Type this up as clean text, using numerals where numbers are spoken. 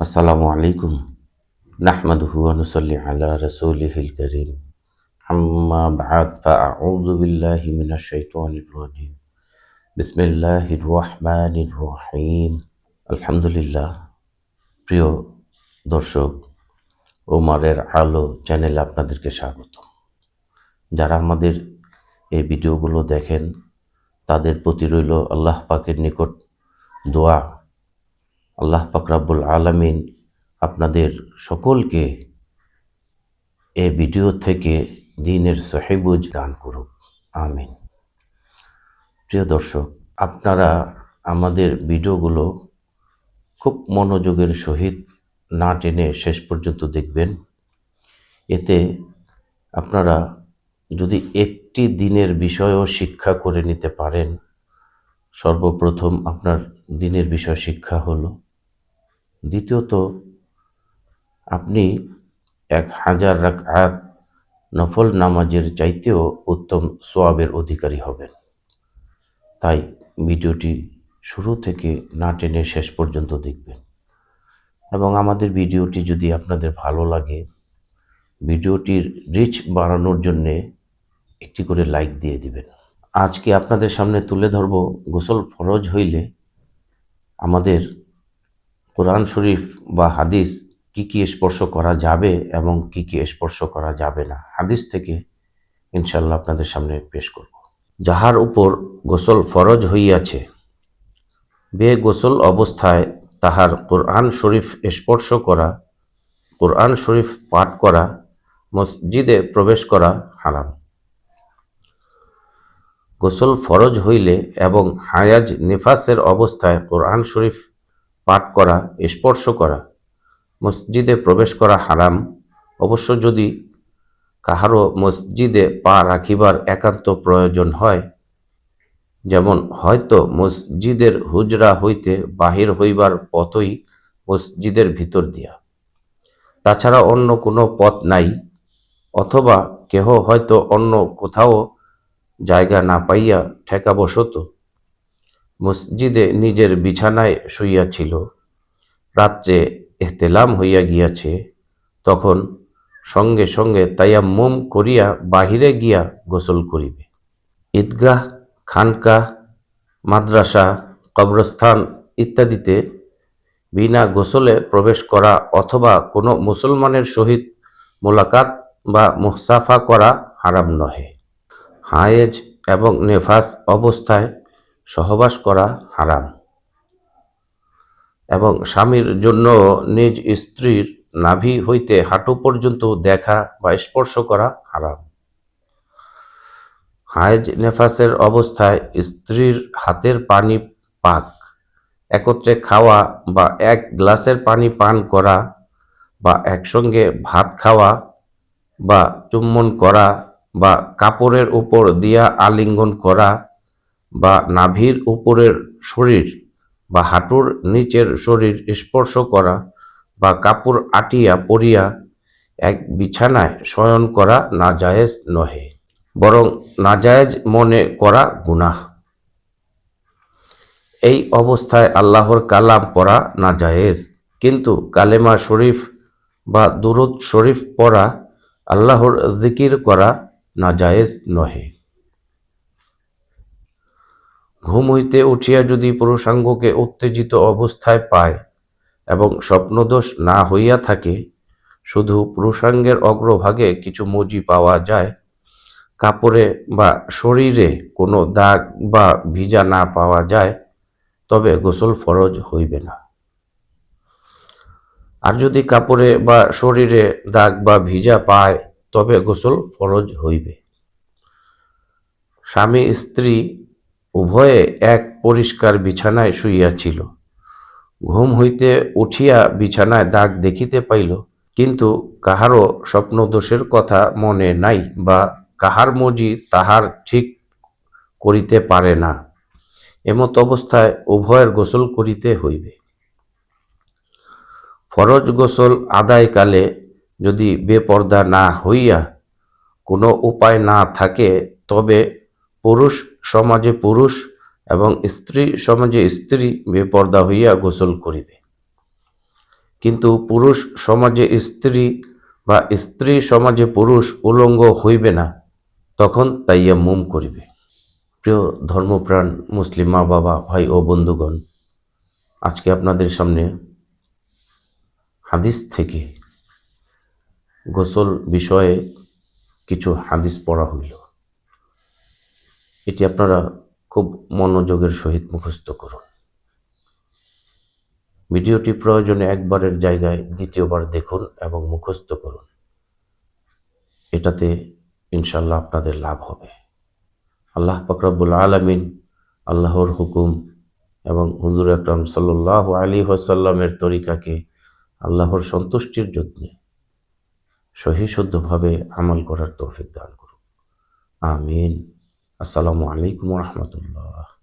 আসসালামু আলাইকুম নাহমাদুহু ওয়া নুসাল্লি আলা রাসূলিহিল কারীম আম্মা বা'দ ফাআউযু বিল্লাহি মিনাশ শাইতানির রাজীম বিসমিল্লাহির রহমানির রহিম আলহামদুলিল্লাহ। প্রিয় দর্শক, ওমারের আলো চ্যানেলে আপনাদেরকে স্বাগত। যারা আমাদের এই ভিডিওগুলো দেখেন তাদের প্রতি রইল আল্লাহ পাকের নিকট দোয়া, আল্লাহ পাক রব্বুল আলামিন আপনাদের সকলকে এই ভিডিও থেকে দ্বীনের সহিবুঝ দান করুক, আমিন। প্রিয় দর্শক, আপনারা আমাদের ভিডিওগুলো খুব মনোযোগের সহিত না টেনে শেষ পর্যন্ত দেখবেন। এতে আপনারা যদি একটি দিনের বিষয়ও শিক্ষা করে নিতে পারেন, সর্বপ্রথম আপনার দিনের বিষয় শিক্ষা হলো। দ্বিতীয়ত, আপনি 1000 রাকাত নফল নামাজের চাইতেও উত্তম সোয়াবের অধিকারী হবেন। তাই ভিডিওটি শুরু থেকে না টেনে শেষ পর্যন্ত দেখবেন এবং আমাদের ভিডিওটি যদি আপনাদের ভালো লাগে, ভিডিওটির রিচ বাড়ানোর জন্যে একটি করে লাইক দিয়ে দিবেন। আজকে আপনাদের সামনে তুলে ধরব গোসল ফরজ হইলে আমাদের কোরআন শরীফ বা হাদিস কি কি স্পর্শ করা যাবে এবং কি কি স্পর্শ করা যাবে না, হাদিস থেকে ইনশাল্লাহ আপনাদের সামনে পেশ করব। যাহার উপর গোসল ফরজ হইয়াছে, বে গোসল অবস্থায় তাহার কোরআন শরীফ স্পর্শ করা, কোরআন শরীফ পাঠ করা, মসজিদে প্রবেশ করা হারাম। গোসল ফরজ হইলে এবং হায়াজ নিফাসের অবস্থায় কোরআন শরীফ পাঠ করা, স্পর্শ করা, মসজিদে প্রবেশ করা হারাম। অবশ্য যদি কাহারও মসজিদে পা রাখিবার একান্ত প্রয়োজন হয়, যেমন হয়তো মসজিদের হুজরা হইতে বাহির হইবার পথই মসজিদের ভিতর দিয়া, তাছাড়া অন্য কোনো পথ নাই, অথবা কেহ হয়তো অন্য কোথাও জায়গা না পাইয়া ঠেকাবশত মসজিদে নিজের বিছানায় শুইয়াছিল, রাত্রে ইহতিলাম হইয়া গিয়াছে, তখন সঙ্গে সঙ্গে তায়াম্মুম করিয়া বাহিরে গিয়া গোসল করিবে। ঈদগাহ, খানকাহ, মাদ্রাসা, কবরস্থান ইত্যাদিতে বিনা গোসলে প্রবেশ করা অথবা কোনো মুসলমানের সহিত মোলাকাত বা মুসাফা করা হারাম নহে। হায়েজ এবং নেফাস অবস্থায় সহবাস করা হারাম এবং স্বামীর জন্য নিজ স্ত্রীর নাভি হইতে হাঁটু পর্যন্ত দেখা বা স্পর্শ করা হারাম। হায়েজ নেফাসের অবস্থায় স্ত্রীর হাতের পানি পাক, একত্রে খাওয়া বা এক গ্লাসের পানি পান করা বা একসঙ্গে ভাত খাওয়া বা চুম্বন করা বা কাপড়ের উপর দিয়া আলিঙ্গন করা বা নাভির উপরের শরীর বা হাঁটুর নিচের শরীর স্পর্শ করা বা কাপড় আটিয়া পরিয়া এক বিছানায় শয়ন করা নাজায়েজ নহে, বরং নাজায়েজ মনে করা গুনাহ। এই অবস্থায় আল্লাহর কালাম পড়া নাজায়েজ, কিন্তু কালেমা শরীফ বা দুরূদ শরীফ পড়া, আল্লাহর জিকির করা নাজায়েজ নহে। ঘুম হইতে উঠিয়া যদি পুরুষাঙ্গকে উত্তেজিত অবস্থায় পায় এবং স্বপ্নদোষ না হইয়া থাকে, শুধু পুরুষাঙ্গের অগ্রভাগে কিছু মজি পাওয়া যায়, কাপড়ে বা শরীরে কোনো দাগ বা ভিজা না পাওয়া যায়, তবে গোসল ফরজ হইবে না। আর যদি কাপড়ে বা শরীরে দাগ বা ভিজা পায়, তবে গোসল ফরজ হইবে। স্বামী স্ত্রী উভয়ে এক পরিষ্কার বিছানায় শুইয়াছিল, ঘুম হইতে উঠিয়া বিছানায় দাগ দেখিতে পাইল, কিন্তু কাহারও স্বপ্নদোষের কথা মনে নাই বা কাহার মজি তাহার ঠিক করিতে পারে না, এমত অবস্থায় উভয়ের গোসল করিতে হইবে। ফরজ গোসল আদায়কালে যদি বেপর্দা না হইয়া কোনো উপায় না থাকে, তবে পুরুষ সমাজে পুরুষ এবং স্ত্রী সমাজে স্ত্রী বেপর্দা হইয়া গোসল করিবে। কিন্তু পুরুষ সমাজে স্ত্রী বা স্ত্রী সমাজে পুরুষ উলঙ্গ হইবে না, তখন তাইয়াম্মুম করিবে। প্রিয় ধর্মপ্রাণ মুসলিম মা বাবা, ভাই ও বন্ধুগণ, আজকে আপনাদের সামনে হাদিস থেকে গোসল বিষয়ে কিছু হাদিস পড়া হইল। এটি আপনারা খুব মনোযোগের সহিত মুখস্থ করুন। ভিডিওটি প্রয়োজনে একবারের জায়গায় দ্বিতীয়বার দেখুন এবং মুখস্থ করুন। এটাতে ইনশাল্লাহ আপনাদের লাভ হবে। আল্লাহ পাক রব্বুল আলামিন আল্লাহর হুকুম এবং হুজুর আকরাম সাল্লাল্লাহু আলাইহি ওয়াসাল্লামের তরিকাকে আল্লাহর সন্তুষ্টির জন্য সহি শুদ্ধভাবে আমল করার তৌফিক দান করুন। আমিন। আসসালামু আলাইকুম ওয়া রাহমাতুল্লাহ।